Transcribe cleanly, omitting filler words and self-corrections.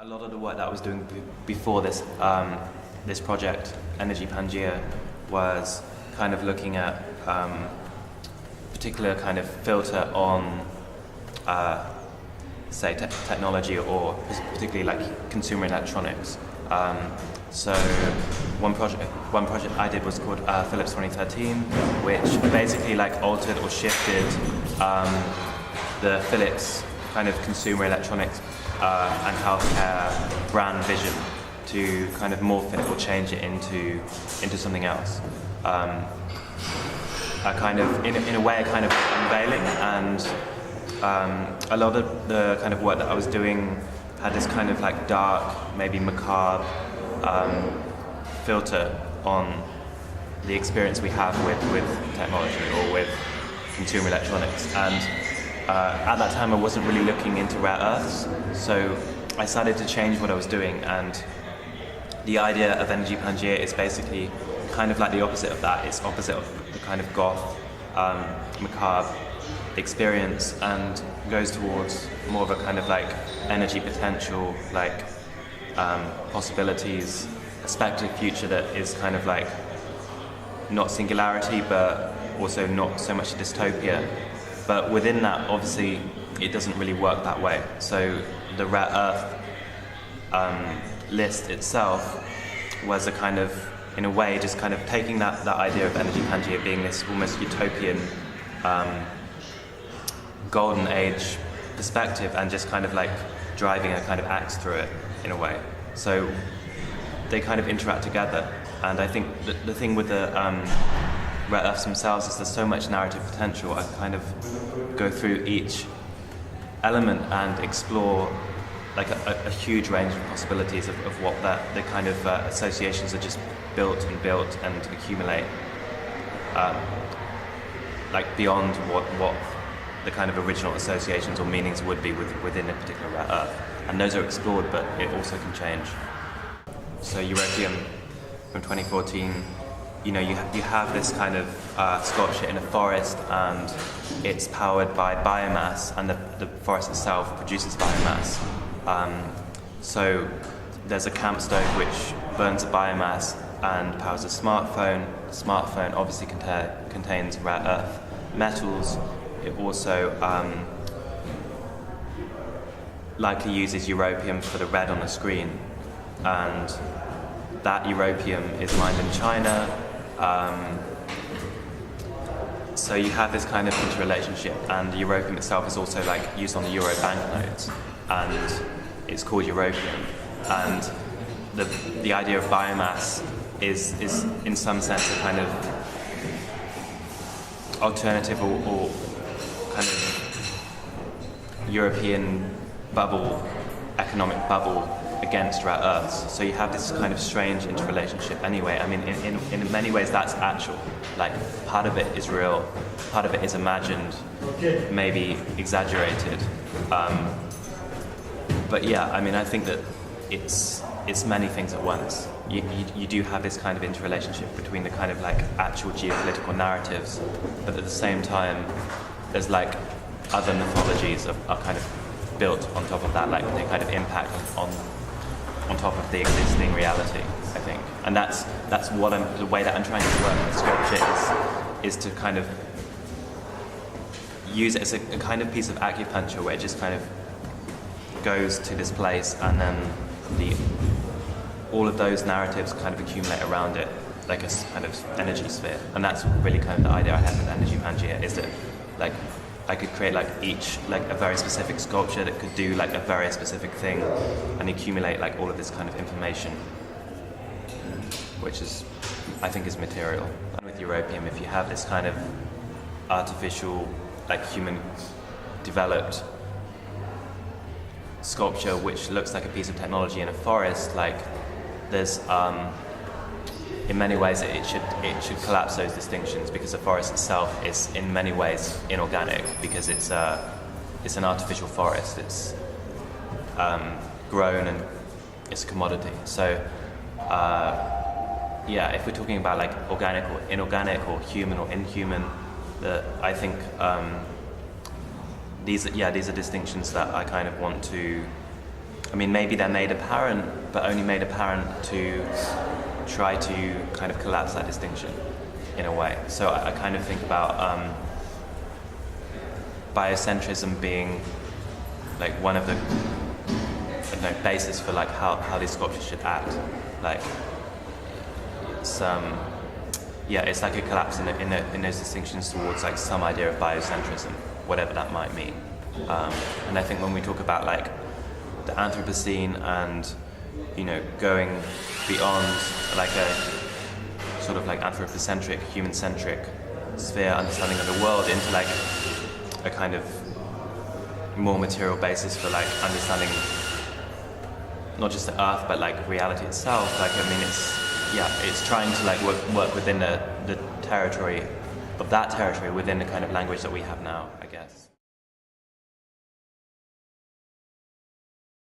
A lot of the work that I was doing before this project, Energy Pangea, was kind of looking at particular kind of filter on, say, technology, or particularly like consumer electronics. So one project I did was called Philips 2013, which basically like altered or shifted the Philips kind of consumer electronics and healthcare brand vision to kind of morph it or change it into something else. A kind of, in a way, a kind of unveiling, and a lot of the kind of work that I was doing had this kind of like dark, maybe macabre filter on the experience we have with technology or with consumer electronics. And at that time I wasn't really looking into rare earths, so I started to change what I was doing, and the idea of Energy Pangea is basically kind of like the opposite of that. It's opposite of the kind of goth, macabre experience, and goes towards more of a kind of like energy potential, like possibilities, a speculative future that is kind of like not singularity but also not so much a dystopia. But within that, obviously, it doesn't really work that way. So the rare earth list itself was a kind of, in a way, just kind of taking that idea of Energy Pangea being this almost utopian golden age perspective, and just kind of like driving a kind of axe through it in a way. So they kind of interact together, and I think the thing with the rare earths themselves is there's so much narrative potential. I kind of go through each element and explore like a huge range of possibilities of what the kind of associations are just built and accumulate, like beyond what the kind of original associations or meanings would be within a particular rare earth. And those are explored, but it also can change. So europium from 2014, you know, you have this kind of sculpture in a forest, and it's powered by biomass, and the forest itself produces biomass. So there's a camp stove which burns the biomass and powers a smartphone. The smartphone obviously contains rare earth metals. It also likely uses europium for the red on the screen, and that europium is mined in China. So you have this kind of interrelationship, and the europium itself is also like used on the euro banknotes, and it's called europium. And the idea of biomass is in some sense a kind of alternative or kind of European bubble, economic bubble against rare earths. So you have this kind of strange interrelationship anyway. I mean, in many ways that's actual. Like, part of it is real, part of it is imagined, maybe exaggerated. But yeah, I mean, I think that it's many things at once. You do have this kind of interrelationship between the kind of like actual geopolitical narratives, but at the same time, there's like other mythologies are kind of built on top of that, like they kind of impact on top of the existing reality, I think. And that's what the way that I'm trying to work with sculpture is to kind of use it as a kind of piece of acupuncture where it just kind of goes to this place, and then all of those narratives kind of accumulate around it like a kind of energy sphere. And that's really kind of the idea I had with Energy Pangea, is that like I could create like each like a very specific sculpture that could do like a very specific thing and accumulate like all of this kind of information, which is, I think, is material. And with europium, if you have this kind of artificial, like human developed sculpture which looks like a piece of technology in a forest, like there's in many ways it should collapse those distinctions, because the forest itself is in many ways inorganic, because it's an artificial forest. It's grown and it's a commodity. So yeah, if we're talking about like organic or inorganic or human or inhuman, I think these are distinctions that I kind of want to I mean, maybe they're made apparent, but only made apparent to try to kind of collapse that distinction in a way. So I kind of think about biocentrism being like one of the basis for like how these sculptures should act. Like it's it's like a collapse in those distinctions towards like some idea of biocentrism, whatever that might mean. And I think when we talk about like the Anthropocene and going beyond like a sort of like anthropocentric, human-centric sphere understanding of the world into like a kind of more material basis for like understanding not just the earth but like reality itself. Like I mean, it's trying to like work within the territory of that territory within the kind of language that we have now, I guess.